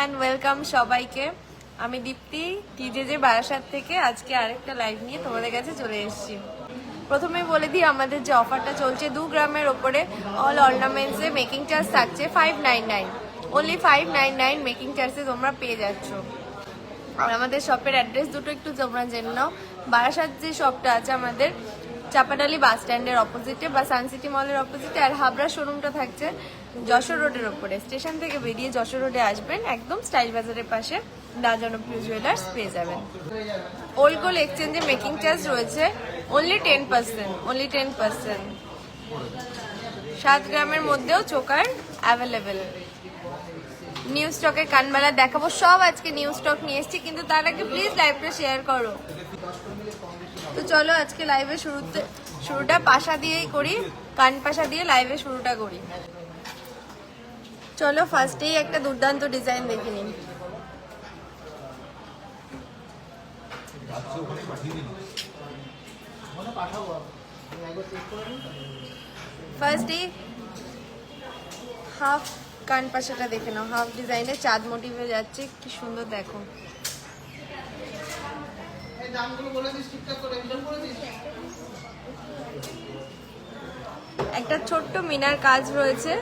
And welcome সবাইকে। আমি দীপ্তি টিজেজে বারাসাত থেকে আজকে আরেকটা লাইভ নিয়ে তোমাদের কাছে চলে এসেছি। প্রথমে বলে দিই আমাদের যে অফারটা চলছে 2 গ্রামের ওপরে অল অর্নামেন্টসে মেকিং চার্জ থাকছে 599, অনলি 599 মেকিং চার্জে তোমরা পেয়ে যাচ্ছ। আর আমাদের শপের অ্যাড্রেস দুটো একটু তোমরা জেনে নাও। বারাসাত যে শপটা আছে আমাদের চাপাডালি বাস স্ট্যান্ডের অপোজিটে বা সানসিটি মলের অপোজিটে, আর হাবড়া শোরুমটা থাকছে যশোর রোডের ওপরে। স্টেশন থেকে বেরিয়ে যশোর রোডে আসবেন, একদম স্টাইল বাজারের পাশে দা জনপ্রিয় জুয়েলার্স পেয়ে যাবেন। ওল্ড গোল্ড এক্সচেঞ্জে মেকিং চার্জ রয়েছে অনলি 10%। 7 গ্রামের মধ্যেও চোকার অ্যাভেলেবেল। নিউ স্টকের কানবালা দেখাবো, সব আজকে নিউ স্টক নিয়ে এসেছি, কিন্তু তার আগে প্লিজ লাইভটা শেয়ার করো। তো চলো আজকে লাইভে শুরুটা পাশা দিয়েই করি, কান পাশা দিয়ে লাইভে শুরুটা করি। চলো ফার্স্টেই একটা দুর্দান্ত ডিজাইন দেখে নিন। ফার্স্টেই হাফ কান পাশাটা দেখে নাও, হাফ ডিজাইনে চাঁদ মোটিভে যাচ্ছে, কি সুন্দর দেখো। একটা ছোট্ট মিনার কাজ রয়েছে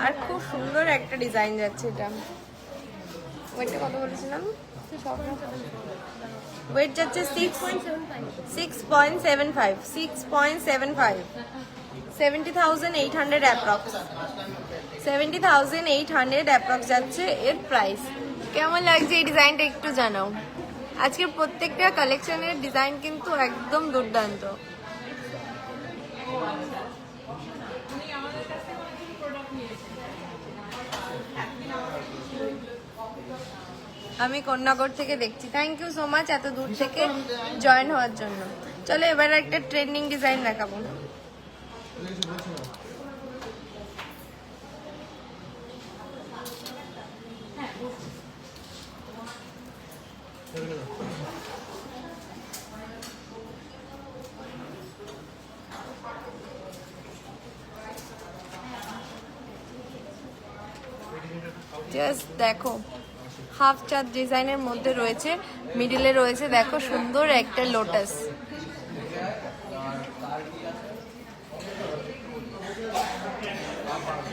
আর খুব সুন্দর একটা ডিজাইন যাচ্ছে। এটা ওয়েটটা কত বলেছিলাম? ওয়েট যাচ্ছে 6.75 70,800 অ্যাপ্রক্স। 70,800 অ্যাপ্রক্স যাচ্ছে এর প্রাইস। কেমন লাগছে এই ডিজাইনটা একটু জানাও। আজকের প্রত্যেকটা কালেকশনের ডিজাইন কিন্তু একদম দুর্দান্ত। আমি কন্যাগর থেকে দেখছি। থ্যাংক ইউ সো মাচ এত দূর থেকে জয়েন হওয়ার জন্য। চলো এবার একটা ট্রেন্ডিং ডিজাইন দেখাবো। জাস্ট দেখো, হাফ চাঁদ ডিজাইনের মধ্যে রয়েছে, মিডিলে রয়েছে দেখো সুন্দর একটা লোটাস।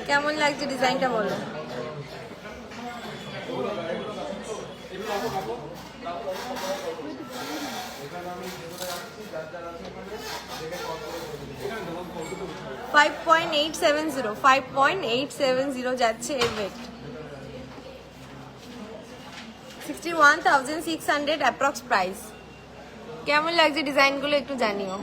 কেমন লাগছে ডিজাইনটা বলো। $5.870 যাচ্ছে এর ওয়েট। 61,600 approx price. কেমন লাগছে ডিজাইনগুলো একটু জানিও।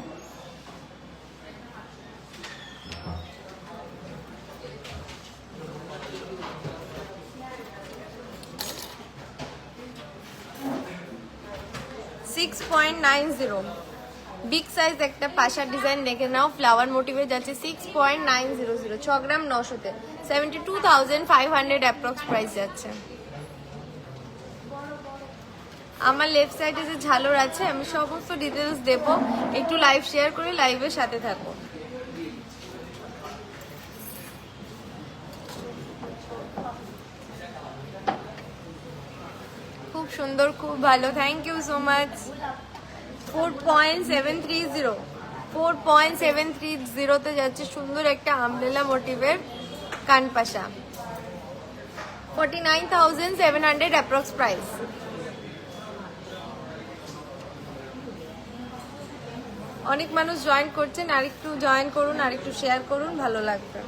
$6.90 বিগ সাইজ একটা পাশার ডিজাইন দেখে নাও, ফ্লাওয়ার মোটিভে যাচ্ছে 6.900, 6 গ্রাম 900-তে 72,500 অ্যাপ্রক্স প্রাইস যাচ্ছে। আমার লেফট সাইডে যে ঝালর আছে আমি সমস্ত ডিটেলস দেব, একটু লাইভ শেয়ার করে লাইভের সাথে থাকো। খুব সুন্দর, খুব ভালো, থ্যাংক ইউ সো মাচ। 4.730 যাচ্ছে সুন্দর একটা আমব্রেলা মোটিভের কানপাশা। 49,700 approx price. অনেক মানুষ জয়েন করছেন, আরেকটু জয়েন করুন, আরেকটু শেয়ার করুন, ভালো লাগবে।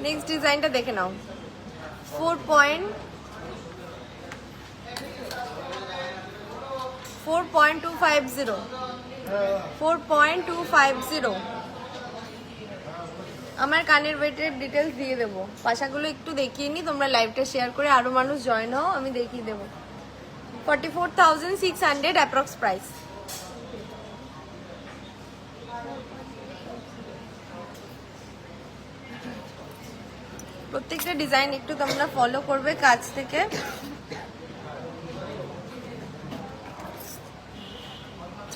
নেক্সট ডিজাইনটা দেখে নাও। 4.250 আমার কানের ওয়েটের ডিটেলস দিয়ে দেবো। পাশাগুলো একটু দেখিয়ে নি, তোমরা লাইভটা শেয়ার করে আরো মানুষ জয়েন হও, আমি দেখিয়ে দেবো। 44,600 অ্যাপ্রক্স প্রাইস। প্রত্যেকটা ডিজাইন একটু তোমরা ফলো করবে কাছ থেকে।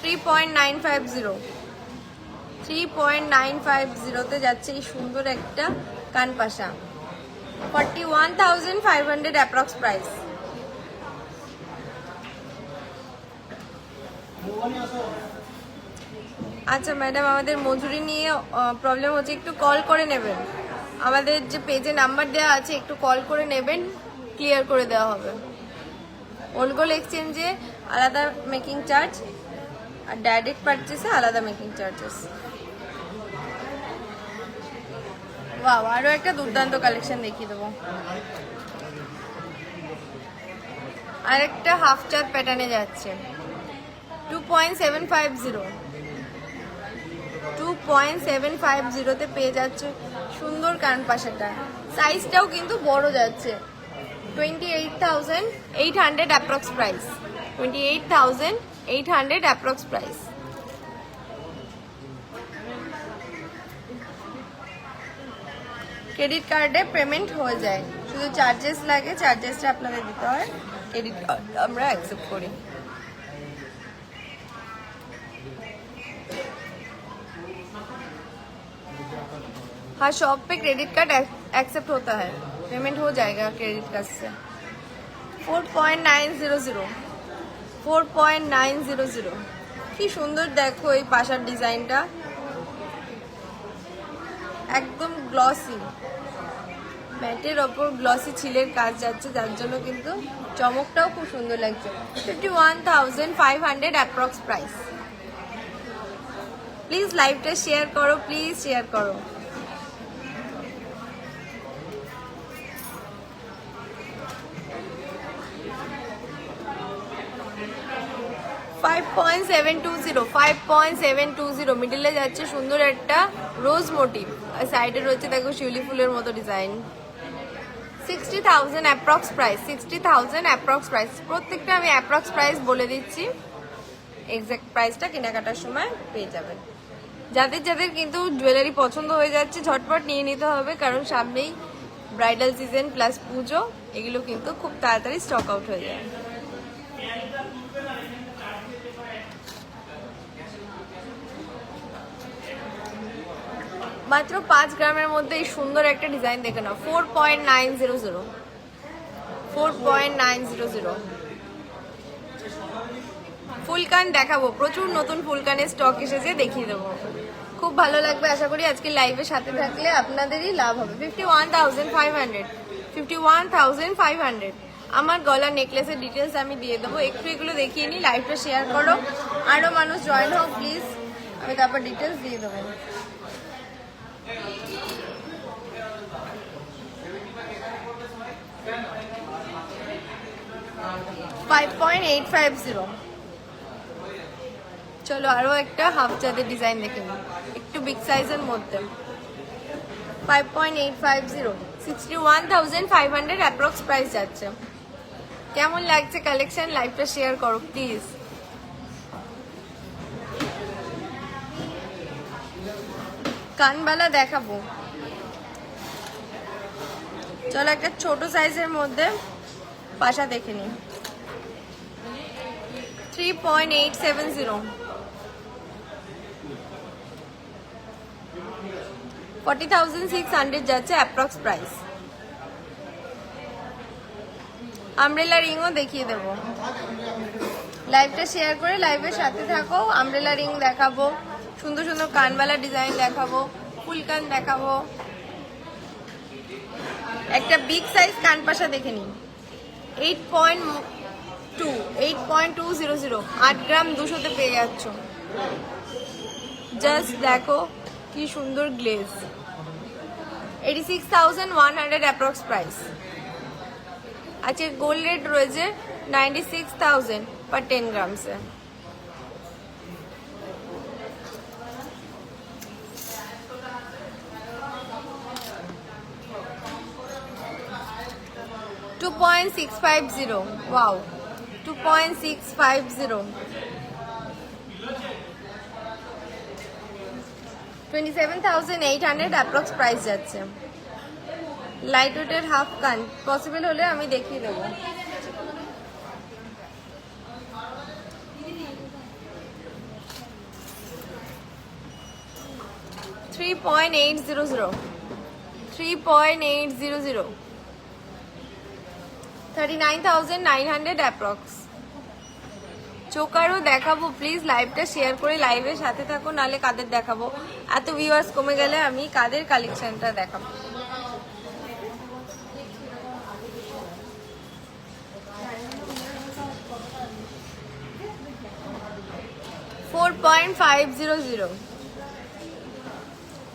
3.950 3.950 তে যাচ্ছে এই সুন্দর একটা কানপাশা। 41,500 অ্যাপ্রক্স প্রাইস। আচ্ছা ম্যাডাম, আমাদের মজুরি নিয়ে প্রবলেম হচ্ছে, একটু কল করে নেবেন। আমাদের যে পেজে নাম্বার দেওয়া আছে, একটু কল করে নেবেন, ক্লিয়ার করে দেওয়া হবে। ওল্ড গোল্ড এক্সচেঞ্জে আলাদা মেকিং চার্জ আর ডাইরেক্ট পারচেসে আলাদা মেকিং চার্জেস। বাহ, আরও একটা দুর্দান্ত কালেকশন দেখিয়ে দেবো। আরেকটা হাফ চাঁদ প্যাটার্নে যাচ্ছে 2.750। 2.750 তে পেয়ে যাচ্ছে সুন্দর কানপাশাটা। সাইজটাও কিন্তু বড় যাচ্ছে। 28,800 approx price. 28,800 approx price. Credit কার্ডে পেমেন্ট হয়ে যায়, শুধু চার্জেস লাগে, চার্জেসটা আপনাদের দিতে হয়। ক্রেডিট কার্ড আমরা অ্যাকসেপ্ট করি। हाँ, शॉप पे क्रेडिट कार्ड एक्सेप्ट होता है, पेमेंट हो जाएगा क्रेडिट कार्ड से। 4.900। 4.900 কি সুন্দর দেখো এই পাশার ডিজাইনটা, একদম গ্লসি ম্যাটের ওপর গ্লসি ছিলের কাজ যাচ্ছে, যার জন্য কিন্তু চমকটাও খুব সুন্দর লাগছে। 51,500 অ্যাপ্রক্স প্রাইস। প্লিজ লাইভটা শেয়ার করো, প্লিজ শেয়ার করো। 5.720 মিডলে যাচ্ছে সুন্দর একটা রোজ মোটিভ, আর সাইডে রয়েছে দেখো শিউলি ফুলের মতো design. 60,000 approx price. 60,000 approx price. প্রত্যেকটা আমি অ্যাপ্রক্স প্রাইস বলে দিচ্ছি, এক্সাক্ট প্রাইসটা কেনাকাটার সময় পেয়ে যাবেন। যাদের যাদের কিন্তু জুয়েলারি পছন্দ হয়ে যাচ্ছে ঝটপট নিয়ে নিতে হবে, কারণ সামনেই ব্রাইডাল সিজন প্লাস পুজো, এগুলো কিন্তু খুব তাড়াতাড়ি স্টক আউট হয়ে যায়। মাত্র 5 গ্রামের মধ্যে এই সুন্দর একটা ডিজাইন দেখে নাও। 4.900। 4.900 ফুলকান দেখাবো, প্রচুর নতুন ফুলকানের স্টক এসেছে, দেখিয়ে দেবো, খুব ভালো লাগবে। আশা করি আজকে লাইভের সাথে থাকলে আপনাদেরই লাভ হবে। 51,500। 51,500। আমার গলা নেকলেসের ডিটেলস আমি দিয়ে দেবো, একটু এগুলো দেখিয়ে নিই, লাইভটা শেয়ার করো, আরও মানুষ জয়েন হোক প্লিজ, আমি তারপর ডিটেলস দিয়ে দেবো। 5.850। চলো আরো একটা হাফ চাঁদের ডিজাইন দেখে নিই, একটু বিগ সাইজের মধ্যে। 5.850। 61,500 অ্যাপ্রক্স প্রাইস যাচ্ছে। কেমন লাগছে কালেকশন? লাইভটা শেয়ার করো প্লিজ। কানবালা দেখাবো, চলো একটা ছোট সাইজের মধ্যে পাশা দেখে নিই। 3.870। 40,600 যাচ্ছে অ্যাপ্রক্স প্রাইস। আমব্রেলা রিংও দেখিয়ে দেবো, লাইভটা শেয়ার করে লাইভের সাথে থাকো। আমব্রেলা রিং দেখাবো, সুন্দর সুন্দর কানবালা ডিজাইন দেখাবো, ফুল কান দেখাবো। একটা বিগ সাইজ কানপাশা দেখে নিন। 8.200। 8 গ্রাম 200-তে পেয়ে যাচ্ছ। জাস্ট দেখো কি সুন্দর গ্লেজ। 86,100 approx price. আজকে গোল্ড রেট রয়েছে 96,000 पर 10 ग्राम से। $2.650। वाओ, 2.650। 27,800 অ্যাপ্রক্স প্রাইস যাচ্ছে। লাইট ওয়েটের হাফ কান পসিবল হলে আমি দেখিয়ে দেবো। 3.800 3.800 39,900 অ্যাপ্রক্স। চোকারও দেখাবো প্লিজ, লাইভটা শেয়ার করে লাইভের সাথে থাকো, নালে কাদের দেখাবো, এত ভিউয়ার্স কমে গেলে আমি কাদের কালেকশনটা দেখাবো। $4.500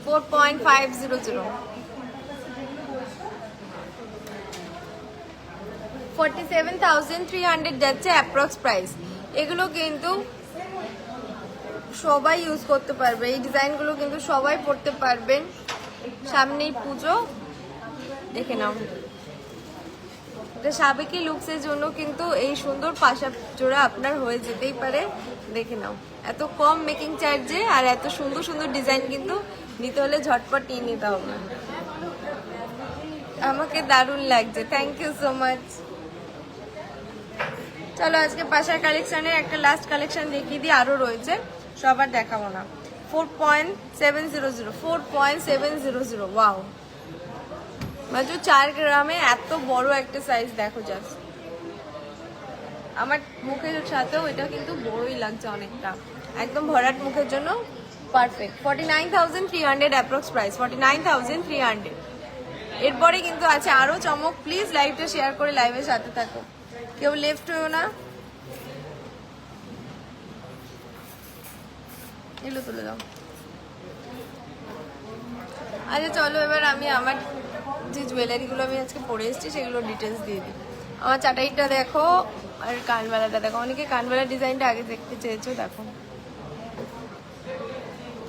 47,300 যাচ্ছে অ্যাপ্রক্স প্রাইস। এগুলো কিন্তু সবাই ইউজ করতে পারবে, এই ডিজাইনগুলো কিন্তু সবাই পরতে পারবেন। সামনেই পুজো, দেখে নাও। সাবেকি লুকসের জন্য কিন্তু এই সুন্দর পাশা জোড়া আপনার হয়ে যেতেই পারে। দেখে নাও, এত কম মেকিং চার্জে আর এত সুন্দর সুন্দর ডিজাইন কিন্তু নিতে হলে ঝটপট নিয়ে নিতে হবে। আমাকে দারুণ লাগছে, থ্যাংক ইউ সো মাচ। চলো আজকে পাশার কালেকশনের একটা লাস্ট কালেকশন দেখিয়ে দিই, আরো রয়েছে, সবার দেখাবো না। 4.700 ওয়াও, মাত্র 4 গ্রামে এত বড় একটা সাইজ দেখো জাস্ট। আমার মুখের সাথেও এটা কিন্তু বড়ই লাগছে অনেকটা, একদম ভরাট মুখের জন্য পারফেক্ট। 49,300 approx price, 49,300। এরপরে কিন্তু আছে আরো চমক, প্লিজ লাইভটা শেয়ার করে লাইভের সাথে থাকো, কেউ লেফট হয়েও না। এগুলো তুলে দাও। আচ্ছা চলো এবার আমি আমার যে জুয়েলারিগুলো আমি আজকে পরে এসেছি সেগুলো ডিটেলস দিয়ে দিই। আমার চাটাইটা দেখো আর কানবালাটা দেখো, অনেকে কানবালা ডিজাইনটা আগে দেখতে চেয়েছো, দেখো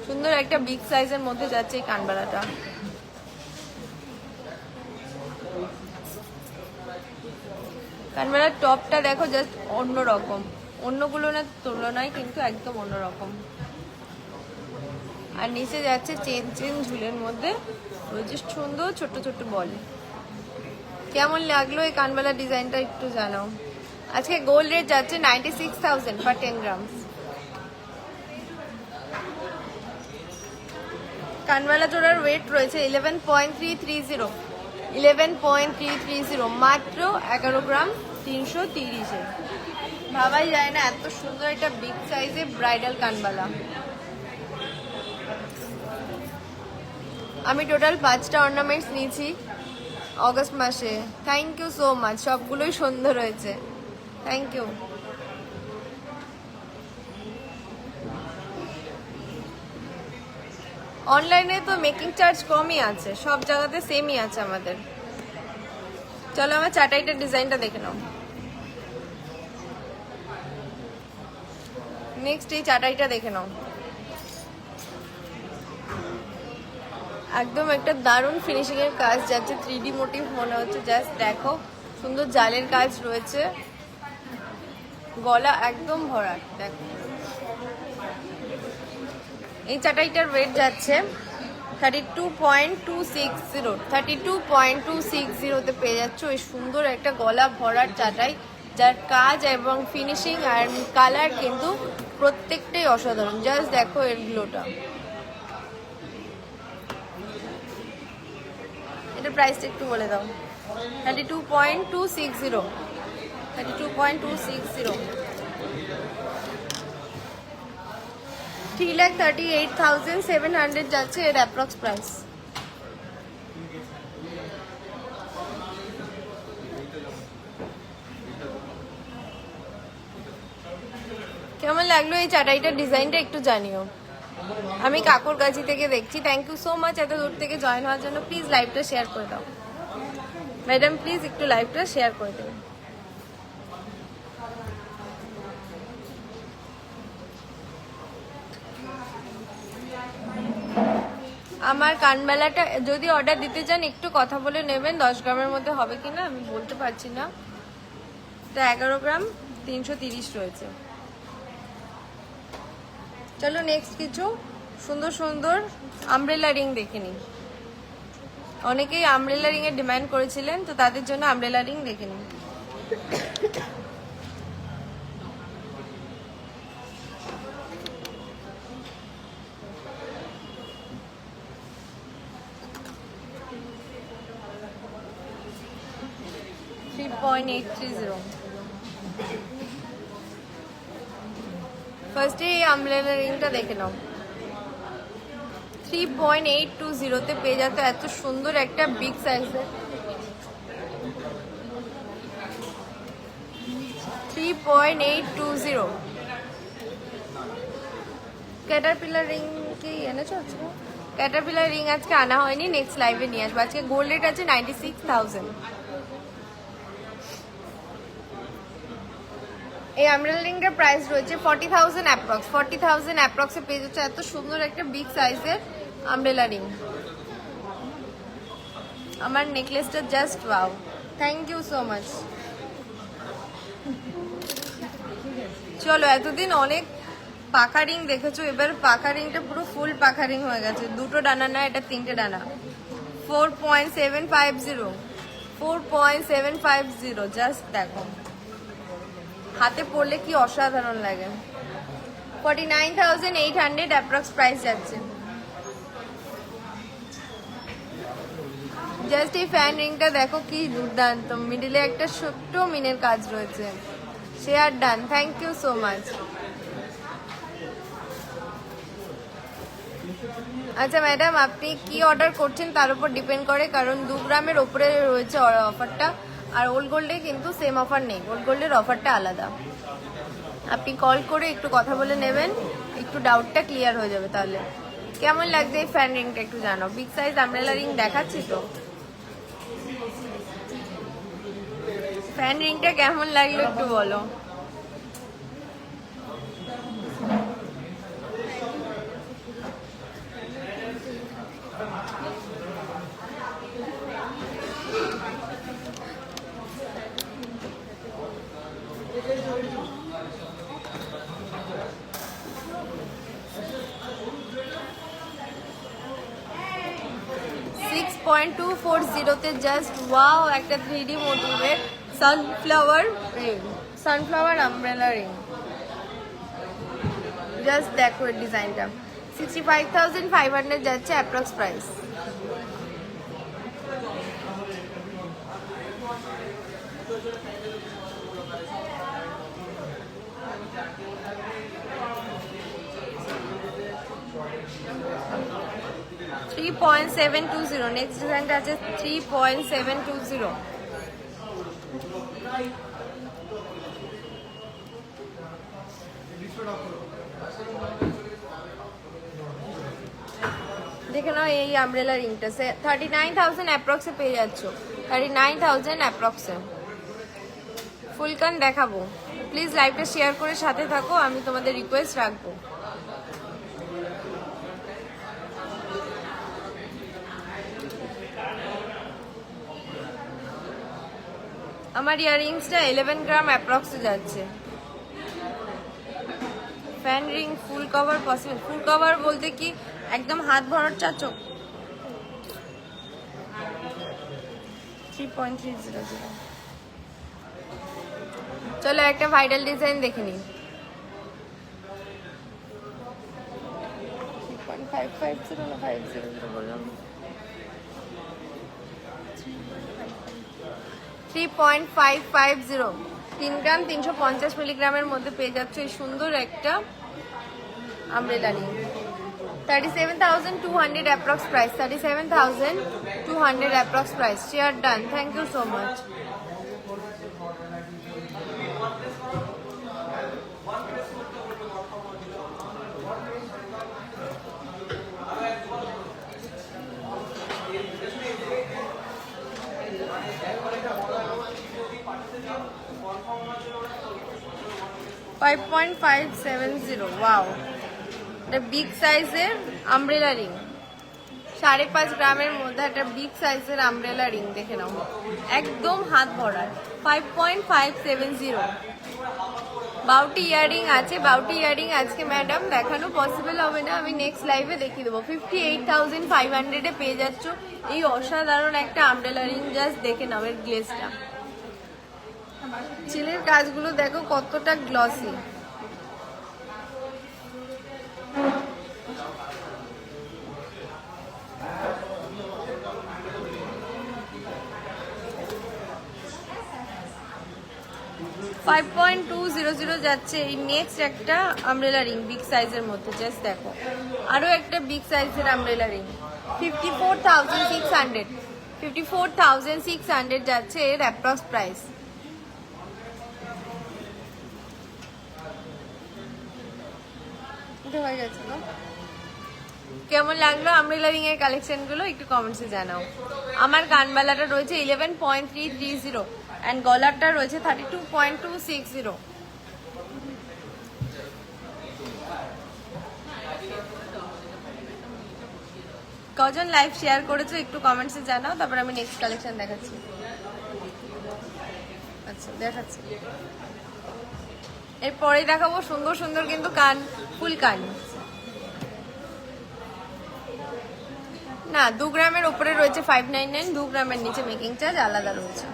সুন্দর একটা বিগ সাইজের মধ্যে যাচ্ছে এই কানবালাটা। কানবালার টপটা দেখো জাস্ট অন্যরকম, অন্যগুলো না তুলনায় কিন্তু একদম অন্যরকম। আর নিচে যাচ্ছে চেন চেন ঝুলের মধ্যে রয়েছে সুন্দর ছোট ছোট বল। কেমন লাগলো এই কানবালা ডিজাইনটা একটু জানাও। আজকে গোল্ড রেট যাচ্ছে 96,000 ফর 10 গ্রামস। কানবালা জোড়ার ওয়েট রয়েছে 11.330 মাত্র 11 গ্রাম 330-এ। ভাবাই যায় না এত সুন্দর একটা বিগ সাইজে ব্রাইডাল কানবালা। আমি টোটাল 5টা অর্নামেন্টস নিয়েছি অগস্ট মাসে। থ্যাংক ইউ সো মাচ, সবগুলোই সুন্দর হয়েছে, থ্যাংক ইউ। অনলাইনে তো মেকিং চার্জ কমই আছে, সব জায়গাতে সেমই আছে আমাদের। চলো আমার চাটাইটার ডিজাইনটা দেখে নাও। নেক্সট এই চাটাইটা দেখে নাও, একদম একটা দারুণ ফিনিশিং এর কাজ যাচ্ছে, 3D মোটিভ মনে হচ্ছে, জাস্ট দেখো সুন্দর জালের কাজ রয়েছে, গলা একদম ভরাট। দেখো এই চাটাইটার ওয়েট যাচ্ছে 32.260 পেয়ে যাচ্ছ এই সুন্দর একটা গলা ভরাট চাটাই, যার কাজ এবং ফিনিশিং আর কালার কিন্তু প্রত্যেকটাই অসাধারণ। জাস্ট দেখো এর গ্লোটা। এটার প্রাইসটা একটু বলে দাও। 32.260 3,38,700 যাচ্ছে এর অ্যাপ্রক্স প্রাইস। কেমন লাগলো এই চাটাইটার ডিজাইনটা একটু জানিও। আমি কাকুর কাছি থেকে দেখছি। থ্যাংক ইউ সো মাচ এত দূর থেকে জয়েন হওয়ার জন্য। প্লিজ লাইভটা শেয়ার করে দাও ম্যাডাম, প্লিজ একটু লাইভটা শেয়ার করে দেবেন। আমার কানবালাটা যদি অর্ডার দিতে চান একটু কথা বলে নেবেন, 10 গ্রামের মধ্যে হবে কিনা আমি বলতে পারছি না। এটা 11 গ্রাম 330 রয়েছে। চলো নেক্সট কিছু সুন্দর সুন্দর আমব্রেলা রিং দেখে নিই। অনেকেই আমব্রেলা রিং এর ডিমান্ড করেছিলেন, তো তাদের জন্য আমব্রেলা রিং দেখে নিই। 3.830। ফার্স্টে এই আমব্রেলা রিংটা দেখে নাও। 3.820 তে পেয়ে যেত এত সুন্দর একটা বিগ সাইজের। 3.820। ক্যাটারপিলার রিং কি এনেছো আজকে? ক্যাটারপিলার রিং আজকে আনা হয়নি, নেক্সট লাইভে নিয়ে আসবো। আজকে গোল্ড রেট আছে 96,000। এই আমব্রেলা রিংটার প্রাইস রয়েছে 40,000 অ্যাপ্রক্স। 40,000 অ্যাপ্রক্সে পেয়ে যাচ্ছে এত সুন্দর একটা বিগ সাইজের আমব্রেলা রিং। আমার নেকলেসটা just wow, thank you so much. চলো, এতদিন অনেক পাকা রিং দেখেছো, এবার পাকা রিংটা পুরো ফুল পাকা রিং হয়ে গেছে। দুটো ডানা না, এটা তিনটে ডানা। 4.750। 4.750 জাস্ট দেখো, হাতে পড়লে কি অসাধারণ লাগে। 49,800 অ্যাপ্রক্স প্রাইস যাচ্ছে। জাস্ট এই ফ্যান রিংটা দেখো কি দুর্দান্ত, মিডিলে একটা ছোট্ট মিনের কাজ রয়েছে। Share done, thank you so much. আচ্ছা ম্যাডাম, আপনি কি অর্ডার করছেন তার উপর ডিপেন্ড করে, কারণ 2 গ্রামের ওপরে রয়েছে অফারটা, আর ওল্ড গোল্ডে কিন্তু সেম অফার নেই। ওল্ড গোল্ডের অফারটা আলাদা। আপনি কল করে একটু কথা বলে নেবেন, একটু ডাউটটা ক্লিয়ার হয়ে যাবে। তাহলে কেমন লাগছে এই ফ্যান রিংটা একটু জানো। বিগ সাইজ আমব্রেলা রিং দেখাচ্ছি তো। ফ্যান রিংটা কেমন লাগলো একটু বলো। তে জাস্ট ওয়াও, একটা 3D মোটিভের সানফ্লাওয়ার আমব্রেলা রিং। জাস্ট দেখো এর ডিজাইনটা। 65,500 যাচ্ছে অ্যাপ্রক্স প্রাইস। $3.720। নেক্সট ডিজাইনটা আছে 3.720। দেখে নাও এই আমব্রেলা রিংটা 39,000 অ্যাপ্রক্সে পেয়ে যাচ্ছ। 39,000 অ্যাপ্রক্সে ফুল কান দেখাবো। প্লিজ লাইভটা শেয়ার করে সাথে থাকো, আমি তোমাদের রিকোয়েস্ট রাখবো। আমার ইয়াররিংসটা 11 গ্রাম অ্যাপ্রক্সে যাচ্ছে। Fan ring full cover possible? Full cover বলতে কি একদম হাত ভরার চাচো? 3.300। চলো একটা ভাইরাল ডিজাইন দেখে নিই। 3.550 না 500 বললাম। 3.550। 3 গ্রাম 350 মিলিগ্রামের মধ্যে পেয়ে যাচ্ছে এই সুন্দর একটা umbrella ring. 37,200 approx price. 37,200 approx price. Share done, thank you so much. $5.570। Wow, এটা বিগ সাইজের আমব্রেলা রিং। 5.5 গ্রামের মধ্যে একটা বিগ সাইজের আমব্রেলা রিং দেখে নাও, একদম হাত ভরার। 5.570। বাউটি ইয়ারিং আছে। বাউটি ইয়ারিং আজকে ম্যাডাম দেখানো পসিবল হবে না, আমি নেক্সট লাইভে দেখিয়ে দেবো। 58,500 পেয়ে যাচ্ছ এই অসাধারণ একটা আমব্রেলা রিং। জাস্ট দেখে নাও এর গ্লেজটা, চিলের কাজগুলো দেখো কতটা গ্লসি। 5.200 যাচ্ছে। এই নেক্সট একটা আমব্রেলা রিং বিগ সাইজের মধ্যে, জাস্ট দেখো আরো একটা বিগ সাইজের আমব্রেলা রিং 54,600 54,600 যাচ্ছে এর অ্যাপ্রক্স প্রাইস। হয়ে গেছে না? কেমন লাগলো আমব্রেলা রিং এর কালেকশন গুলো একটু কমেন্টসে জানাও। আমার কানবালাটা রয়েছে 11.330 এন্ড গলারটা রয়েছে 32.260। কজন লাইভ শেয়ার করেছো একটু কমেন্টসে জানাও, তারপর আমি নেক্সট কালেকশন দেখাচ্ছি। আচ্ছা দেখাচ্ছি, এরপরে দেখাবো সুন্দর সুন্দর কিন্তু কান, ফুল কান। না 2 গ্রামের উপরে রয়েছে 599, 2 গ্রামের নিচে মেকিং চার্জ আলাদা রয়েছে।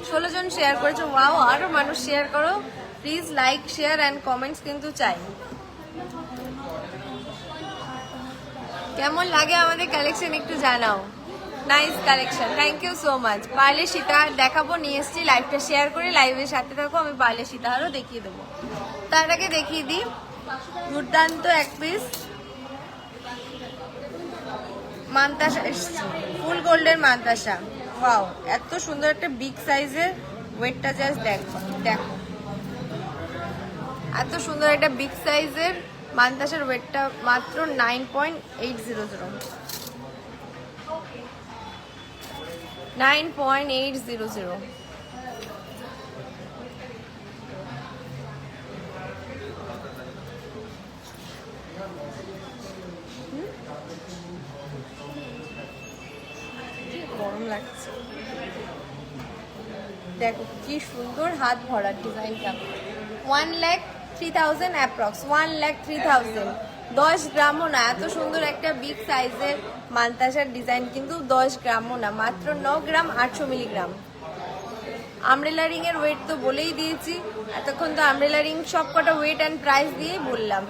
16 জন শেয়ার করেছো, ওয়াও, আরো মানুষ শেয়ার করো please. Like share and comments কিন্তু চাই। কেমন লাগে আমাদের কালেকশন একটু জানাও। Nice collection, thank you so much. পার্লে সীতাহার দেখাবো, নিয়ে এসছি, লাইভটা শেয়ার করে লাইভের সাথে থাকো, আমি পার্লে সীতাহারও দেখিয়ে দেবো। তার আগে দেখিয়ে দিই দুর্দান্ত এক পিস মান্তাসা এসছে, ফুল গোল্ডের মান্তাসা। ওয়াও, এত সুন্দর একটা বিগ সাইজের, ওয়েটটা জাস্ট দেখো, দেখো এত সুন্দর একটা বিগ সাইজের মান্তাসার ওয়েটটা মাত্র 9.800 9.800। গরম লাগছে, দেখো কি সুন্দর হাত ভরার ডিজাইনটা। 1,03,000 অ্যাপ্রক্স, 1,03,000। 10 গ্রামও না, এত সুন্দর একটা বিগ সাইজের মান্তাসার ডিজাইন কিন্তু 10 গ্রামও না, মাত্র 9 গ্রাম 800 মিলিগ্রাম। আমব্রেলা রিং এর ওয়েট তো বলেই দিয়েছি, এতক্ষণ তো আমব্রেলা রিং সব কটা ওয়েট অ্যান্ড প্রাইস দিয়েই বললাম।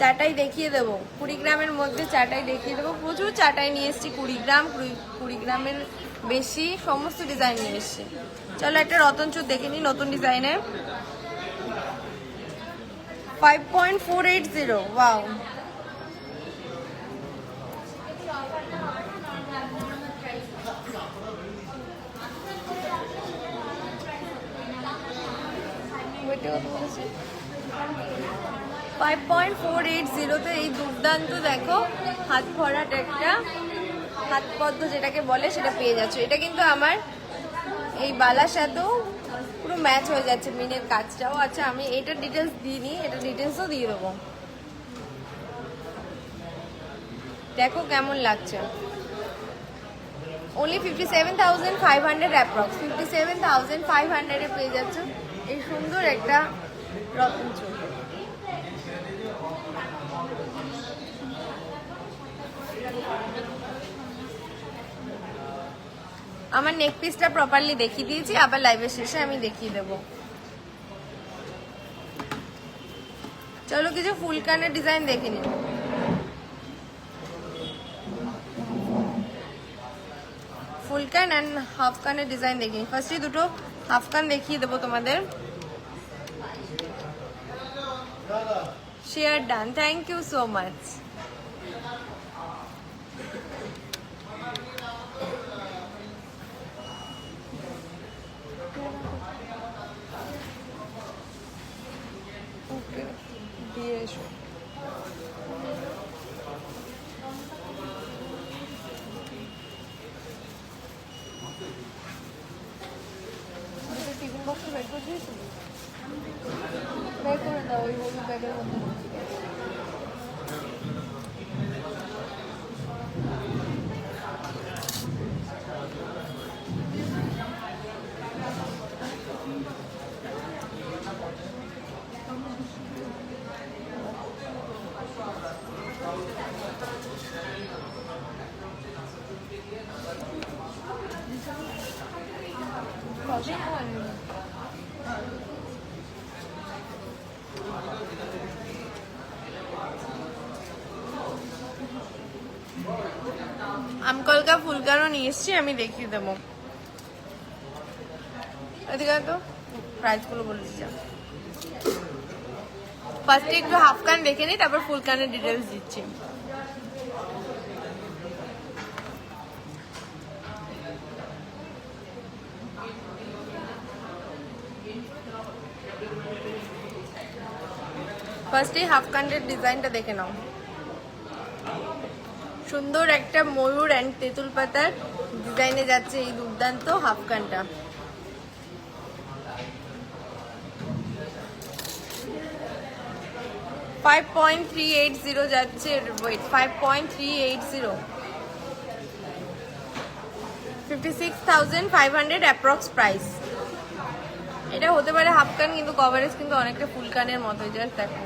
চাটাই দেখিয়ে দেবো, 20 গ্রামের মধ্যে চাটাই দেখিয়ে দেবো। প্রচুর চাটাই নিয়ে এসেছি, 20 গ্রাম 20 গ্রামের বেশি সমস্ত ডিজাইন নিয়ে এসেছি। চলো একটা রতনচুর দেখে নিই নতুন ডিজাইনের। 5.480, ওয়াও। ওইটা কত বলেছে? 5.480 এই দুর্দান্ত দেখো হাত ভরাট একটা হাত পদ্ম যেটাকে বলে সেটা পেয়ে যাচ্ছ। এটা কিন্তু আমার এই বালার সাথেও পুরো ম্যাচ হয়ে যাচ্ছে, মিনের কাজটাও। আচ্ছা আমি এটার ডিটেলস দিইনি, এটা ডিটেলসও দিয়ে দেবো। দেখো কেমন লাগছে। only 57,500 অ্যাপ্রক্স, 57,500 এ পেয়ে যাচ্ছ এই সুন্দর একটা রতন চুল। আমার নেক পিসটা প্রপারলি দেখিয়ে দিয়েছি, আবার লাইভের শেষে আমি দেখিয়ে দেবো। চলো কিছু ফুল কানের ডিজাইন দেখে নিন। ফুল কান অ্যান্ড হাফ কানের ডিজাইন দেখে নিন। ফার্স্টে দুটো হাফ কান দেখিয়ে দেবো তোমাদের। Share done, thank you so much. ওকে দিয়ে এসো। টিফিন বক্স বের করে দিয়েছি, বের করে দাও ওই হলুদ ব্যাগের মধ্যে। আমকলকা ফুল কানও নিয়ে এসছি, আমি দেখিয়ে দেবো। এদিকে তো প্রাইসগুলো বলে দিচ্ছি। ফার্স্টে একটু হাফ কান দেখে নিই, তারপর ফুল কানের ডিটেলস দিচ্ছি। ফার্স্টে হাফ কানের ডিজাইনটা দেখে নাও। সুন্দর একটা ময়ূর অ্যান্ড তেঁতুল পাতার ডিজাইনে যাচ্ছে এই দুর্দান্ত হাফ কানটা। $5.380 যাচ্ছে ওয়েট, 5.380, 56,500 অ্যাপ্রক্স প্রাইস। এটা হতে পারে হাফ কান, কিন্তু কভারেজ কিন্তু অনেকটা ফুল কানের মতো। জাস্ট দেখো,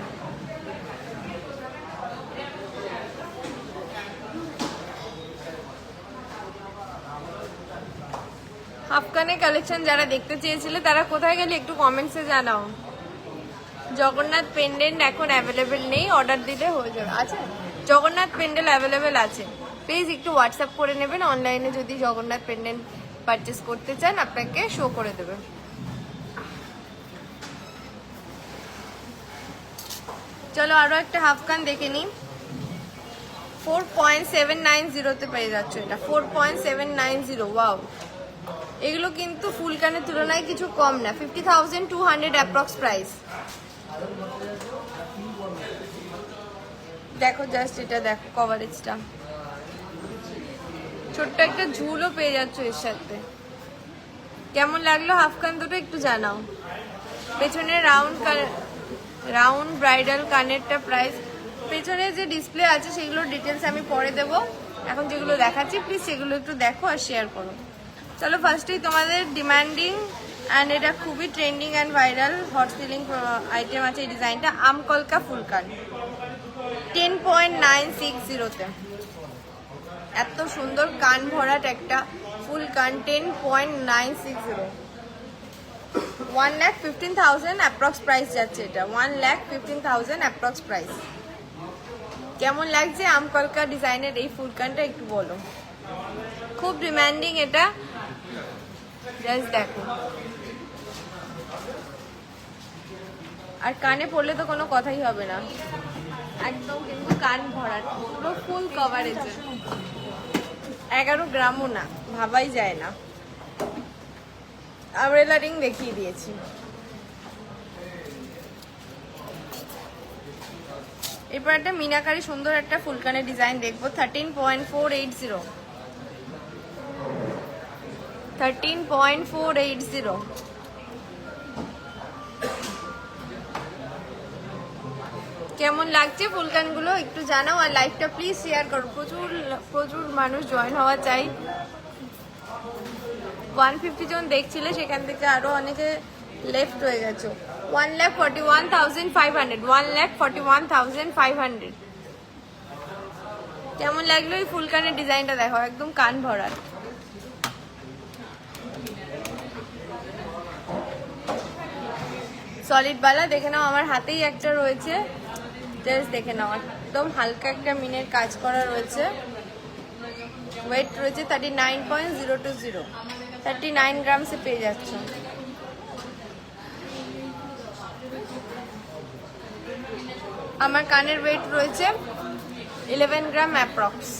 হাফ কানের কালেকশন যারা দেখতে চেয়েছিলে তারা কোথায় গেলে একটু কমেন্টসে জানাও। জগন্নাথ পেন্ডেন্ট এখন অ্যাভেলেবেল নেই, অর্ডার দিলে হয়ে যাবে। আচ্ছা, জগন্নাথ পেন্ডেন্ট অ্যাভেলেবেল আছে, প্লিজ একটু হোয়াটসঅ্যাপ করে নেবেন। অনলাইনে যদি জগন্নাথ পেন্ডেন্ট পারচেস করতে চান আপনাকে শো করে দেবে। চলো আরো একটা হাফ কান দেখে নিই। 4.790 পেয়ে যাচ্ছে এটা, 4.790। ওয়াও, এগুলো কিন্তু ফুল কানের তুলনায় কিছু কম না। 50,200 অ্যাপ্রক্স প্রাইস। দেখো জাস্ট এটা দেখো, কভারেজটা ছোট্ট একটা ঝুলও পেয়ে যাচ্ছ এর সাথে। কেমন লাগলো হাফ কান দুটো একটু জানাও। পেছনে রাউন্ড ব্রাইডাল কানেরটা প্রাইস, পেছনে যে ডিসপ্লে আছে সেগুলোর ডিটেলস আমি পরে দেবো। এখন যেগুলো দেখাচ্ছি প্লিজ সেগুলো একটু দেখো আর শেয়ার করো। চলো ফার্স্টেই তোমাদের ডিমান্ডিং অ্যান্ড এটা খুবই trending and viral hot ceiling item আছে এই ডিজাইনটা, আমকলকা ফুল কান 10.960-তে। এত সুন্দর কান ভরাট একটা ফুল কান 10.960, 1,15,000 অ্যাপ্রক্স প্রাইস যাচ্ছে এটা, 1,15,000 অ্যাপ্রক্স প্রাইস। কেমন লাগছে আমকলকা ডিজাইনের এই ফুল কানটা একটু বলো। খুব ডিমান্ডিং এটা, জাস্ট দেখো। আর কানে পড়লে তো কোনো কথাই হবে না, একদম কিন্তু কান ভরাট, পুরো ফুল কভারেজ। 11 গ্রামও না, ভাবাই যায় না। আমব্রেলা রিং দেখিয়ে দিয়েছি। এরপর একটা মিনাকারি সুন্দর একটা ফুলকানের ডিজাইন দেখবো। 13.480, 13.480। কেমন লাগছে ফুলকানগুলো একটু জানাও, আর লাইভটা প্লিজ শেয়ার করো। প্রচুর মানুষ জয়েন হওয়া চাই। 150 জন দেখছিলে, সেখান থেকে আরো অনেকে লেফট হয়ে গেছে। 1,41,500, 1,41,500। কেমন লাগলো এই ফুলকানের ডিজাইনটা দেখো, একদম কান ভরাট। সলিড বালা দেখে নাও, আমার হাতেই একটা রয়েছে, জাস্ট দেখে নাও। একদম হালকা একটা মিনের কাজ করা রয়েছে। ওয়েট রয়েছে 39.020, 39 গ্রামসে পেয়ে যাচ্ছে। আমার কানের ওয়েট রয়েছে 11 গ্রাম অ্যাপ্রক্স।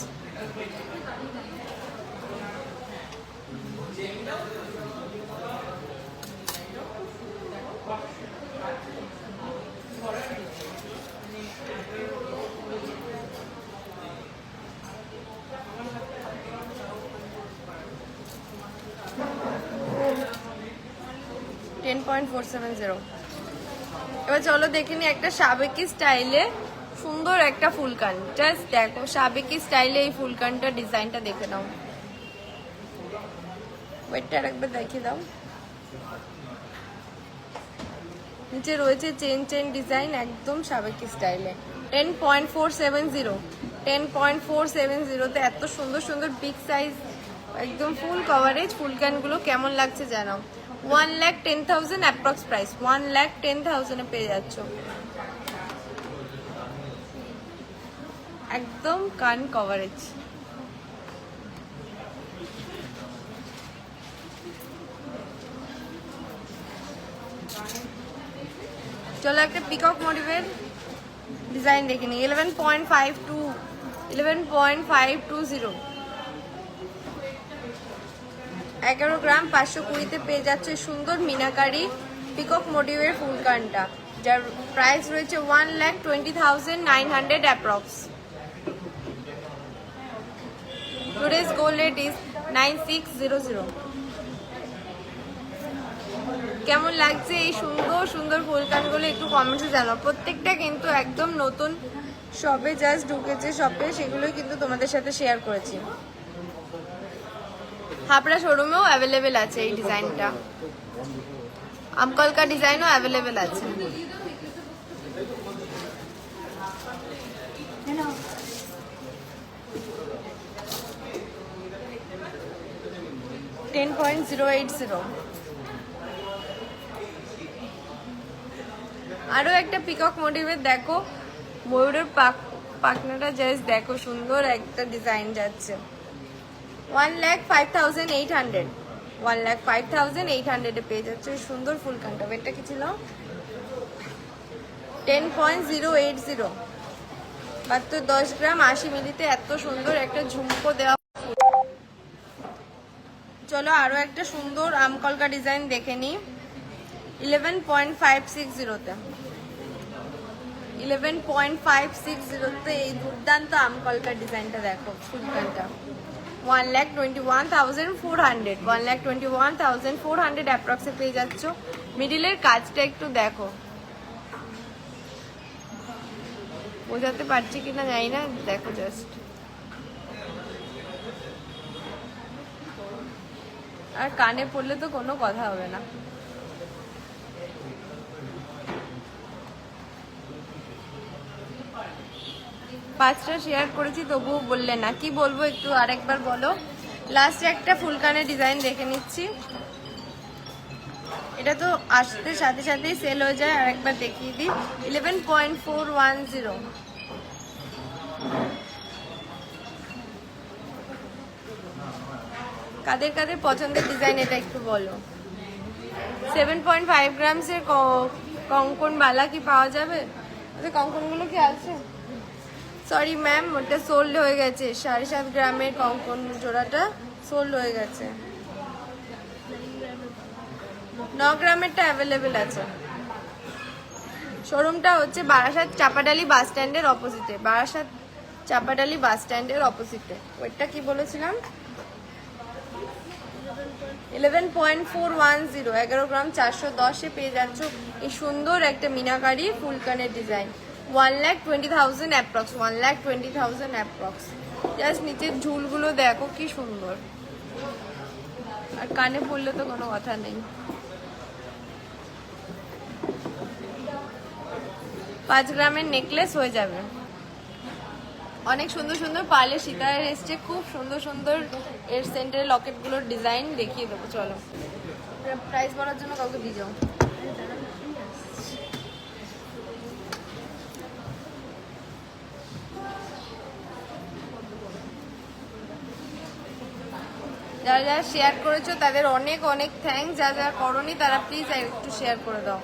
এবার চলো দেখে নি একটা সাবেকি স্টাইলে সুন্দর একটা ফুলকান। জাস্ট দেখো সাবেকি স্টাইলে এই ফুলকানটা ডিজাইনটা দেখে নাও। ওয়েটটা একবার দেখিয়ে দাও। নিচে রয়েছে চেন ডিজাইন, একদম সাবেকি স্টাইলে। 10.470, 10.470-তে এত সুন্দর সুন্দর বিগ সাইজ একদম ফুল কভারেজ ফুলকানগুলো কেমন লাগছে জানাও। 1,10,000 অ্যাপ্রক্স প্রাইস, 1,10,000-এ পেয়ে যাচ্ছ। একদম কান কভারেজ। চলো একটা পিকক মোটিভের ডিজাইন দেখে নিই। 11.520 11 গ্রাম 520-তে পেয়ে যাচ্ছে সুন্দর মিনাকারি পিকক মোটিভের ফুলকানটা, যার প্রাইস রয়েছে 1,20,900 approx. Today's gold rate is 9600। কেমন লাগছে এই সুন্দর সুন্দর ফুলকানগুলো একটু কমেন্টে জানাও। প্রত্যেকটা কিন্তু একদম নতুন, শপে জাস্ট ঢুকেছে শপে, সেগুলোই কিন্তু তোমাদের সাথে শেয়ার করেছি। হাবড়া শোরুমেও অ্যাভেলেবেল আছে এই ডিজাইনটা, আমকলকা ডিজাইনও অ্যাভেলেবেল আছে। $10.080। আরো একটা পিকক মোটিভের দেখো, ময়ূরের পাখনাটা জাস্ট দেখো, সুন্দর একটা ডিজাইন যাচ্ছে। 1,05,800 1,05,800 পেয়ে যাচ্ছে সুন্দর ফুলকানটা। ওয়েটটা কি ছিল? 10.080। মাত্র 10 গ্রাম 80 মিলিতে এত সুন্দর একটা ঝুমকো দেওয়া। চলো আরো একটা সুন্দর আমকলকা ডিজাইন দেখে নি। 11.560-তে 11.560-তে এই দুর্দান্ত আমকলকা ডিজাইনটা দেখো, ফুলকানটা 1,21,400 1,21,400 অ্যাপ্রক্সে পেয়ে যাচ্ছ। মিডিলের কাজটা একটু দেখো, বোঝাতে পারছি কিনা জানি না, দেখো জাস্ট। আর কানে পড়লে তো কোনো কথা হবে না। পাঁচটা শেয়ার করেছি তবুও বললে না, কি বলবো একটু আরেকবার বলো। লাস্টে একটা ফুলকানের ডিজাইন দেখে নিচ্ছি, এটা তো আসতে সাথে সাথেই সেল হয়ে যায়, আরেকবার দেখিয়ে দিই। 11.410। কাদের কাদের পছন্দের ডিজাইন এটা একটু বলো। 7.5 গ্রামসের কঙ্কন বালা কি পাওয়া যাবে? কঙ্কনগুলো কি আছে? সরি ম্যাম, ওটা সোল্ড হয়ে গেছে। 7.5 গ্রামের কঙ্কন জোড়াটা সোল্ড হয়ে গেছে। 9 গ্রামেরটা অ্যাভেলেবেল আছে। শোরুমটা হচ্ছে বারাসাত চাপাডালি বাস স্ট্যান্ডের অপোজিটে, বারাসাত চাপাডালি বাস স্ট্যান্ডের অপোজিটে। ওইটা কি বলেছিলাম? 11.410 11 গ্রাম 410-এ পেয়ে যাচ্ছ এই সুন্দর একটা মিনাকারি ফুলকানের ডিজাইন। 1,20,000 approx 1,20,000 approx. জাস্ট নিচের ঝুলগুলো দেখো কি সুন্দর, আর কানে পড়লে তো কোনো কথা নেই। 5 গ্রামের নেকলেস হয়ে যাবে। অনেক সুন্দর সুন্দর পার্লের সীতার এসছে, খুব সুন্দর সুন্দর এর সেন্টারের লকেটগুলোর ডিজাইন দেখিয়ে দেবো। চলো প্রাইস বলার জন্য কাউকে দিয়ে যাও। যারা যারা শেয়ার করেছো তাদের অনেক অনেক থ্যাঙ্কস। যারা যারা করোনি তারা প্লিজ একটু শেয়ার করে দাও।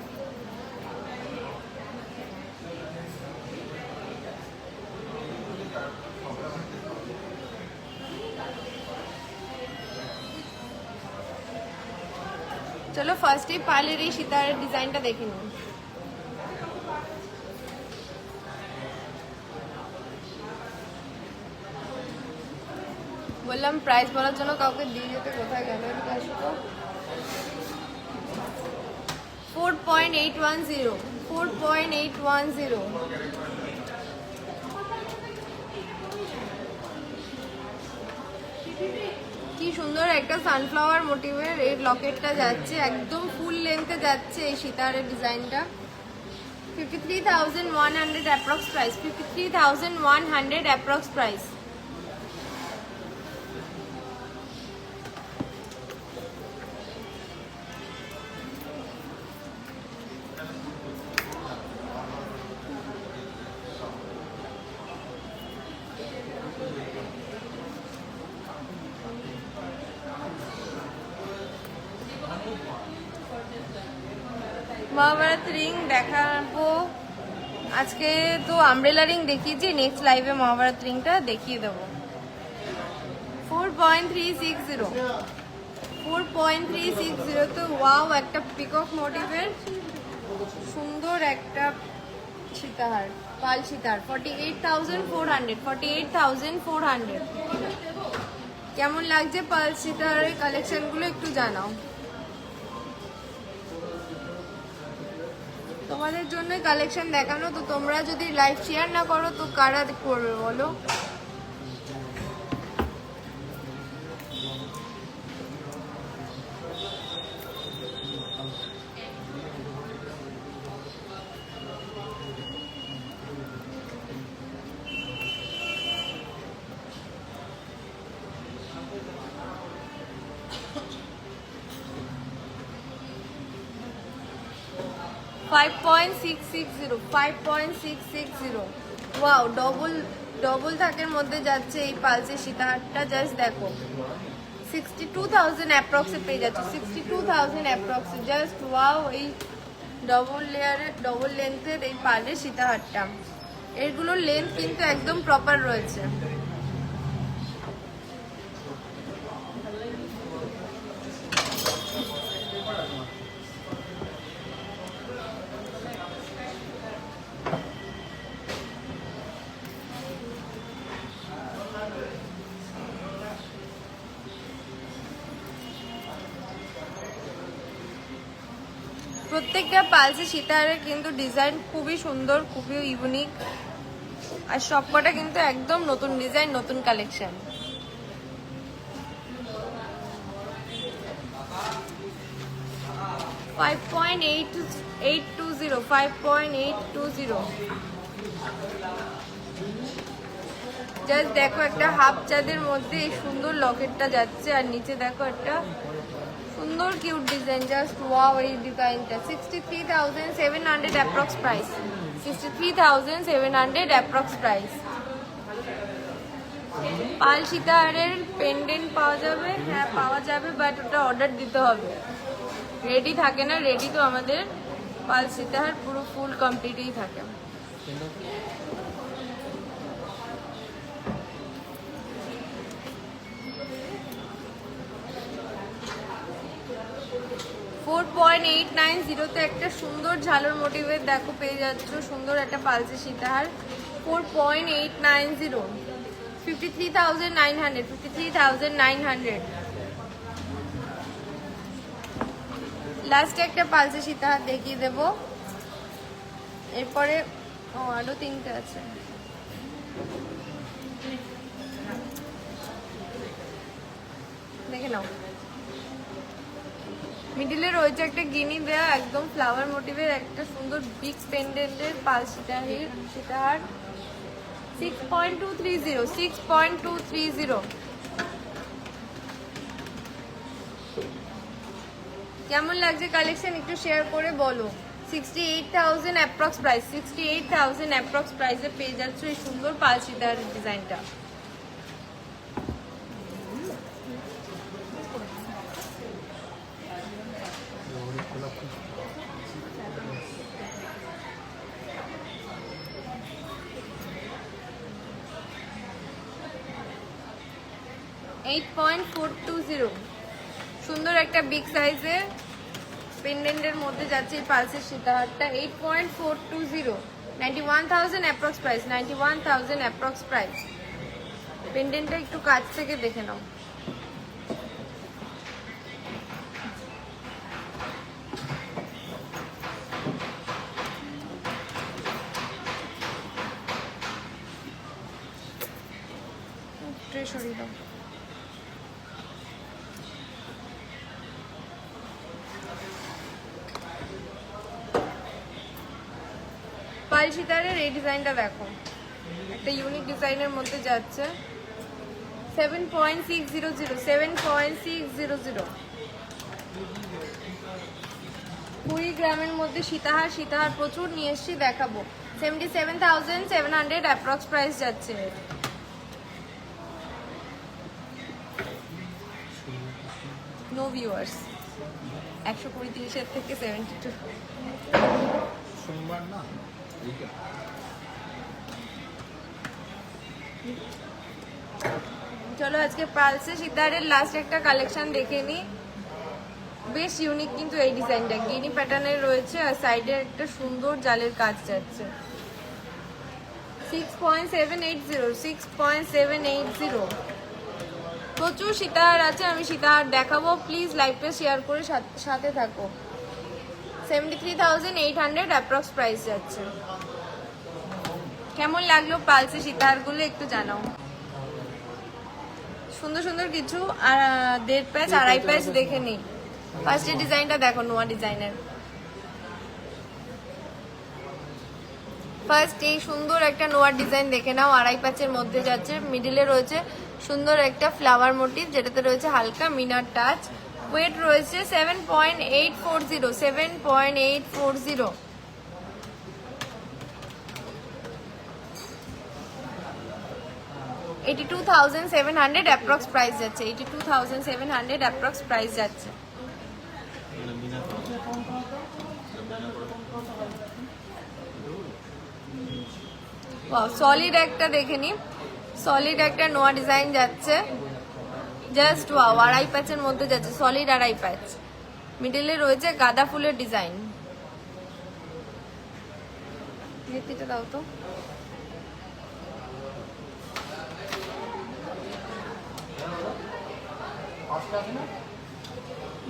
চলো ফার্স্টে পার্লের এই সীতারের ডিজাইনটা দেখে নিন। বললাম প্রাইস বলার জন্য কাউকে দিয়ে যেতে, কোথায় গেল? 4.810 4.810। কি সুন্দর একটা সানফ্লাওয়ার মোটিভের এই লকেটটা যাচ্ছে, একদম ফুল লেন্থে যাচ্ছে এই সীতারের ডিজাইনটা। 53,100 approx price 53,100 approx price. Mahabharat ring দেখাবো আজকে। তো আমব্রেলা রিং দেখিয়েছি, নেক্সট লাইভে মহাভারত রিংটা দেখিয়ে দেবো। 4.360 4.360 তো ওয়াও, একটা পিকক মোটিভের সুন্দর একটা সীতাহার, পাল সীতাহার। 48,400 48,400। কেমন লাগছে পাল সীতাহারের কালেকশনগুলো একটু জানাও। তোমাদের জন্য কালেকশন দেখানো, তো তোমরা যদি লাইভ শেয়ার না করো তো কারা করবে বলো। ওয়াও, ডবল থাকের মধ্যে যাচ্ছে এই পালসের সীতাহারটা। জাস্ট দেখো 62,000 অ্যাপ্রক্সে পেয়ে যাচ্ছে, 62,000 অ্যাপ্রক্সে। জাস্ট ওয়াও, এই ডবল লেয়ারের ডবল লেন্থের এই পালের সীতাহারটা। এগুলোর লেন্থ কিন্তু একদম প্রপার রয়েছে। প্রত্যেকটা পালসে সীতাহারের কিন্তু ডিজাইন খুবই সুন্দর, খুবই ইউনিক, আর সবকটা কিন্তু একদম নতুন ডিজাইন, নতুন কালেকশন। জাস্ট দেখো, একটা হাফ চাঁদের মধ্যে এই সুন্দর লকেটটা যাচ্ছে, আর নিচে দেখো একটা সুন্দর কিউট ডিজাইন। জাস্ট ওয়াও, এই ডিজাইনটা 63,700 অ্যাপ্রক্স প্রাইস। 63,700 approx price. পাল সীতাহারের পেন্ডেন্ট পাওয়া যাবে, হ্যাঁ পাওয়া যাবে, বাট ওটা অর্ডার দিতে হবে, রেডি থাকে না। রেডি তো আমাদের পাল সীতাহার পুরো ফুল কমপ্লিটই থাকে। 4.890 তে একটা সুন্দর ঝালর মোটিভের দেখো পেয়ে যাচ্ছ, সুন্দর একটা পালসে সীতাহার। 4.890, 53,900, 53,900। লাস্টে একটা পালসে সীতাহার দেখিয়ে দেবো, এরপরে আরো তিনটে আছে। দেখে নাও, মিডিলে রয়েছে একটা গিনি দেয়া একদম ফ্লাওয়ার মোটিভের একটা সুন্দর বিগ পেন্ডেন্টের পাল সীতাহার। 6.230, 6.230। কেমন লাগছে কালেকশন একটু শেয়ার করে বলো। 68,000 অ্যাপ্রক্স প্রাইস, 68,000 অ্যাপ্রক্স প্রাইসে পেয়ে যাচ্ছ এই সুন্দর পাল সীতাহার ডিজাইনটা। সুন্দর একটা বিগ সাইজের পেন্ডেন্টের মধ্যে যাচ্ছে এই পালসের সীতাহারটা। 8.420, 91,000 অ্যাপ্রক্স প্রাইস, 91,000 অ্যাপ্রক্স প্রাইস। পেন্ডেন্টটা একটু কাছ থেকে দেখে নাও। সরিয়ে দাও। পাল সীতাহারের এই ডিজাইনটা দেখো, একটা ইউনিক ডিজাইনের মধ্যে যাচ্ছে। 7.600, 7.600। 20 গ্রামের মধ্যে সীতাহার প্রচুর নিয়ে এসছি, দেখাবো। 77,700 অ্যাপ্রক্স প্রাইস যাচ্ছে। No viewers. 120-30 থেকে 72। সোমবার না চলো আজকে পালসে সীতাহারের লাস্ট একটা কালেকশন দেখে নিই। বেশ ইউনিক কিন্তু এই ডিজাইনটা গিনি প্যাটার্নের রয়েছে আর সাইডে একটা সুন্দর জালের কাজ যাচ্ছে। 6.780 প্রচুর সীতাহার আছে, আমি সীতাহার দেখাবো। প্লিজ লাইভটা শেয়ার করে সাথে থাকো। 73,800 অ্যাপ্রক্স প্রাইস যাচ্ছে। কেমন লাগলো পালসে সীতাহারগুলো একটু জানাও। সুন্দর সুন্দর কিছু আর 1.5 প্যাচ 2.5 প্যাচ দেখে নিই। ফার্স্টের ডিজাইনটা দেখো, নোয়া ডিজাইনের। ফার্স্ট এই সুন্দর একটা নোয়ার ডিজাইন দেখে নাও, 2.5 প্যাচের মধ্যে যাচ্ছে। মিডিলে রয়েছে সুন্দর একটা ফ্লাওয়ার মোটিভ, যেটাতে রয়েছে হালকা মিনার টাচ। ওয়েট রয়েছে 7.840 7.840। $82,700 অ্যাপ্রক্স প্রাইস যাচ্ছে। 82,700 অ্যাপ্রক্স প্রাইস যাচ্ছে। সলিড একটা দেখে নি, সলিড একটা নোয়া ডিজাইন যাচ্ছে। জাস্ট ওয়াও, 2.5 প্যাচের মধ্যে যাচ্ছে, সলিড 2.5 প্যাচ। মিডিলে রয়েছে গাঁদা ফুলের ডিজাইন। নেতিটা দাও তো।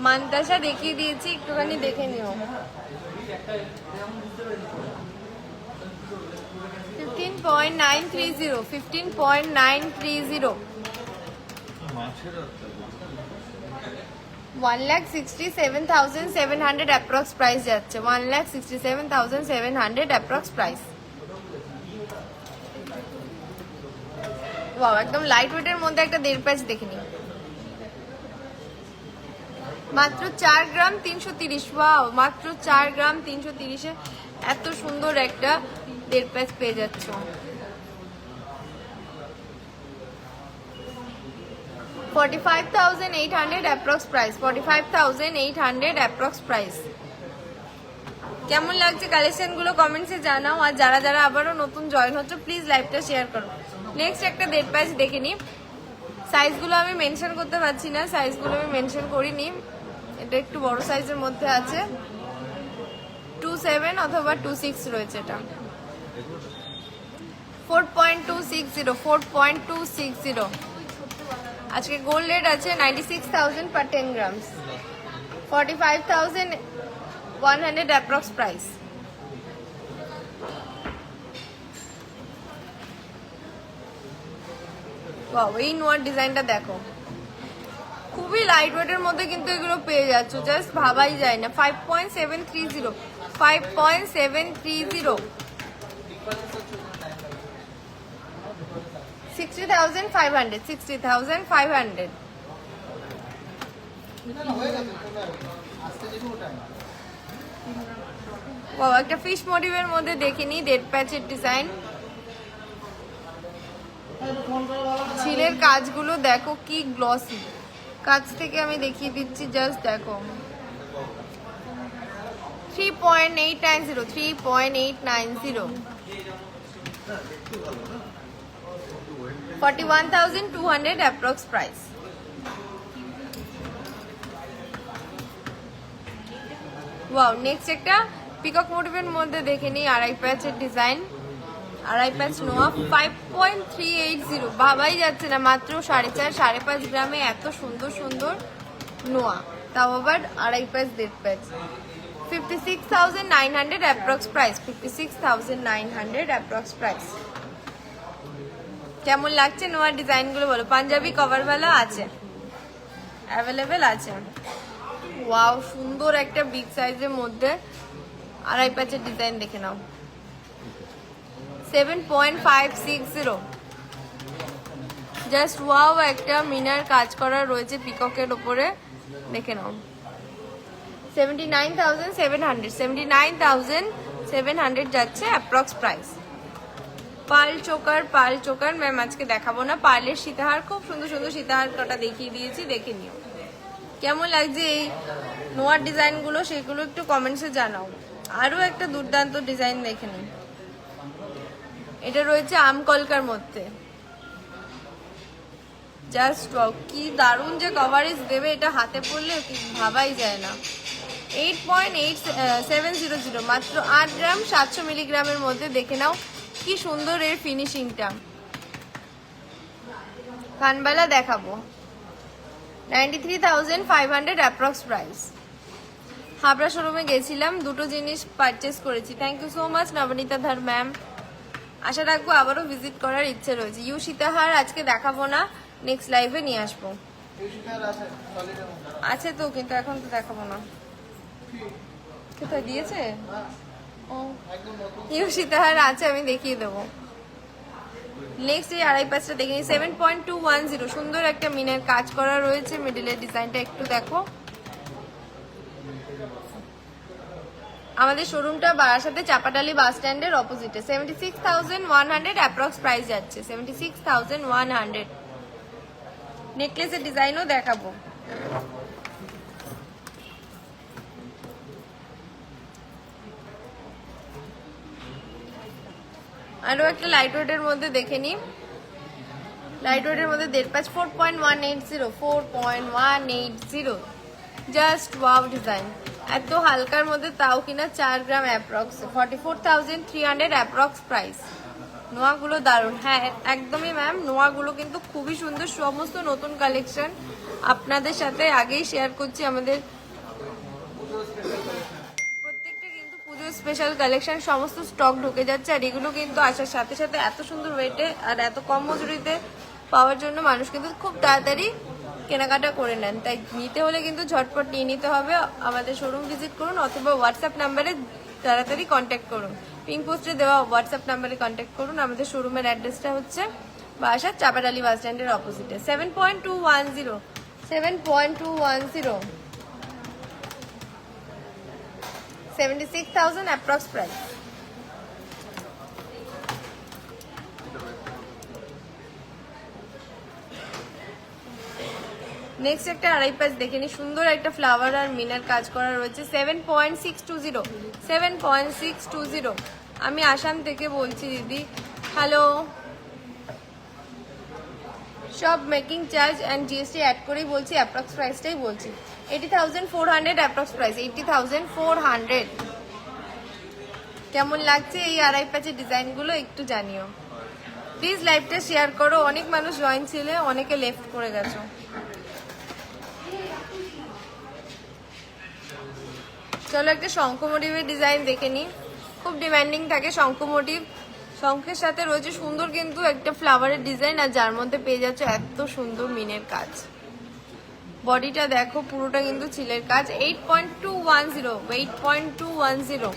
মান্তাসা দেখিয়ে দিয়েছি, একটুখানি দেখে নিও। 15.930 15.930 1,67,700 অ্যাপ্রক্স প্রাইস যাচ্ছে। 1,67,700 অ্যাপ্রক্স প্রাইস। ওয়াও, একদম লাইট ওয়েটের মধ্যে একটা 1.5 প্যাচ দেখে নিই। মাত্র 4 গ্রাম 330। ওয়াও, মাত্র 4 গ্রাম 330-এ এত সুন্দর একটা 1.5 প্যাচ পেয়ে যাচ্ছ। $45,800 অ্যাপ্রক্স প্রাইস। 45,800 approx price. কেমন লাগছে কালেকশন গুলো কমেন্টসে জানাও। আর যারা যারা আবারও নতুন জয়েন হচ্ছে প্লিজ লাইভটা শেয়ার করো। নেক্সট একটা 1.5 প্যাচ দেখে নি। সাইজগুলো আমি মেনশন করতে পারছি না, সাইজগুলো আমি মেনশন করিনি। এটা একটু বড় সাইজের মধ্যে আছে, 27 অথবা 26 রয়েছে। এটা 4.260 4.260। আজকে গোল্ড রেট আছে 96,000 per 10 grams। 45,100 approx price. Wow, এই নোয়ার ডিজাইনটা দেখো, খুবই লাইট ওয়েটের মধ্যে কিন্তু এগুলো পেয়ে যাচ্ছ, জাস্ট ভাবাই যায় না। 5.730 5.730 60,500 60,500। ওয়াও, একটা ফিশ মোটিভের মধ্যে দেখিনি 1.5 প্যাচের ডিজাইন। ছিলের কাজগুলো দেখো কি গ্লসি, কাছ থেকে আমি দেখিয়ে দিচ্ছি, জাস্ট দেখো। 3.890 3.890। 41,200 অ্যাপ্রক্স প্রাইস। ওয়াও, নেক্সট একটা পিকক মোটিভের মধ্যে দেখে নিই, 2.5 প্যাচের ডিজাইন, 2.5 প্যাচ নোয়া। 5.380। ভাবাই যাচ্ছে না, মাত্র 4.5 5.5 গ্রামে এত সুন্দর সুন্দর নোয়া, তাও আবার 2.5 প্যাচ 1.5 প্যাচ। 56,900 অ্যাপ্রক্স প্রাইস। 56,900 approx price. কেমন লাগছে নোয়ার ডিজাইনগুলো বলো। পাঞ্জাবি কভারওয়ালা আছে, অ্যাভেলেবেল আছে। ওয়াও, সুন্দর একটা বিগ সাইজের মধ্যে 2.5 প্যাচের ডিজাইন দেখে নাও। 7.560। জাস্ট ওয়াও, একটা মিনার কাজ করা রয়েছে পিককের ওপরে, দেখে নাও। 79,700 79,700 যাচ্ছে approx price. Pearl choker ma'am আজকে দেখাবো না। পার্লের সীতাহার, খুব সুন্দর সুন্দর সীতাহার কটা দেখিয়ে দিয়েছি, দেখে নিও। কেমন লাগছে এই নোয়ার ডিজাইনগুলো সেগুলো একটু কমেন্টসে জানাও। আরও একটা দুর্দান্ত ডিজাইন দেখে নিন, এটা রয়েছে আমকলকার মধ্যে। জাস্ট কি দারুণ যে কভারেজ দেবে, এটা হাতে পড়লে ভাবাই যায় না। 8.8700, মাত্র 8 গ্রাম 700 মিলিগ্রামের মধ্যে। দেখে নাও কি সুন্দর এর ফিনিশিংটা। কানবালা দেখাবো, 93,500 অ্যাপ্রক্স প্রাইস। হাবড়া শোরুমে গেছিলাম, দুটো জিনিস পারচেস করেছি। Thank you so much Nabanita Dhar ma'am. আশা রাখবো আবারও ভিজিট করার ইচ্ছে রয়েছে। ইউ সীতাহার আজকে দেখাবো না, নেক্সট লাইভে নিয়ে আসবো। আছে তো, কিন্তু এখন তো দেখাবো না। কোথায় দিয়েছে? ও ইউ সীতাহার আছে, আমি দেখিয়ে দেবো। নেক্সট এই 2.5-5টা দেখে নিই। 7.210, সুন্দর একটা মিনের কাজ করা রয়েছে। মিডিলের ডিজাইনটা একটু দেখো। আমাদের শোরুমটা বারাসাতে চাপাডালি বাস স্ট্যান্ডের অপোজিটে। 76,100 অ্যাপ্রক্স প্রাইস যাচ্ছে, 76,100। নেকলেসের ডিজাইনও দেখাবো। আরো একটা লাইট ওয়েটের মধ্যে দেখে নি। লাইট ওয়েটের মধ্যে 1.5, 4.180, 4.180। জাস্ট ওয়াও ডিজাইন, এত হালকার মধ্যে, তাও কিনা 4 গ্রাম অ্যাপ্রক্স। 44,300 approx price. নোয়াগুলো দারুণ, হ্যাঁ একদমই ম্যাম। নোয়াগুলো কিন্তু খুবই সুন্দর, সমস্ত নতুন কালেকশন আপনাদের সাথে আগেই শেয়ার করছি। আমাদের প্রত্যেকটা কিন্তু পুজো স্পেশাল কালেকশন, সমস্ত স্টক ঢুকে যাচ্ছে। আর এগুলো কিন্তু আসার সাথে সাথে এত সুন্দর ওয়েটে আর এত কম মজুরিতে পাওয়ার জন্য মানুষ কিন্তু খুব তাড়াতাড়ি কেনাকাটা করে নেন। তাই নিতে হলে কিন্তু ঝটপট নিয়ে নিতে হবে। আমাদের শোরুম ভিজিট করুন অথবা হোয়াটসঅ্যাপ নাম্বারে তাড়াতাড়ি কন্ট্যাক্ট করুন। পিঙ্ক পোস্টে দেওয়া হোয়াটসঅ্যাপ নাম্বারে কন্ট্যাক্ট করুন। আমাদের শোরুমের অ্যাড্রেসটা হচ্ছে বারাসাত চাপাডালি বাস স্ট্যান্ডের অপোজিটে। 7.210, 7.210, 76,000 অ্যাপ্রক্স প্রাইস। নেক্সট একটা 2.5 দেখে নি, সুন্দর একটা ফ্লাওয়ার আর মিনার কাজ করা রয়েছে। 7.620, 7.620। আমি আসাম থেকে বলছি দিদি। হ্যালো। সব making charge and GST add করেই বলছি, অ্যাপ্রক্স প্রাইসটাই বলছি। 80,400 অ্যাপ্রক্স প্রাইস, 80,400। কেমন লাগছে এই 2.5 ডিজাইনগুলো একটু জানিও প্লিজ। লাইভটা শেয়ার করো, অনেক মানুষ জয়েন ছিলে, অনেকে লেফট করে গেছো। চলো একটা শঙ্খ মোটিভের ডিজাইন দেখে নি। খুব ডিমান্ডিং থাকে শঙ্খ মোটিভ। শঙ্খের সাথে রয়েছে সুন্দর কিন্তু একটা ফ্লাওয়ারের ডিজাইন, আর যার মধ্যে পেয়ে যাচ্ছে এত সুন্দর মিনের কাজ। বডিটা দেখো, পুরোটা কিন্তু ছিলের কাজ। 8.210, 8.210।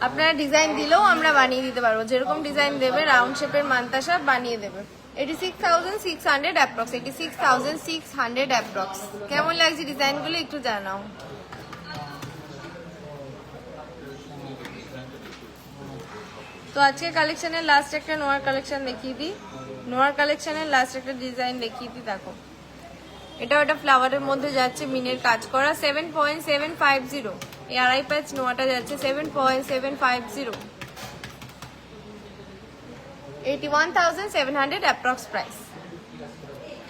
আপনারা ডিজাইন দিলেও আমরা বানিয়ে দিতে পারবো, যেরকম ডিজাইন দেবে রাউন্ড শেপের মান্তাসা বানিয়ে দেবে। 86,600 অ্যাপ্রক্স, 86,600 অ্যাপ্রক্স। কেমন লাগছে ডিজাইনগুলো একটু জানাও। তো আজকে কালেকশনের লাস্ট একটা নোয়ার কালেকশন দেখিয়ে দিই। নোয়ার কালেকশনের লাস্ট একটা ডিজাইন দেখিয়ে দিই, দেখো। এটা একটা ফ্লাওয়ারের মধ্যে যাচ্ছে, মিনের কাজ করা। 7.750, এই 2.5 নোয়াটা যাচ্ছে 7.750, 81,700 অ্যাপ্রক্স প্রাইস।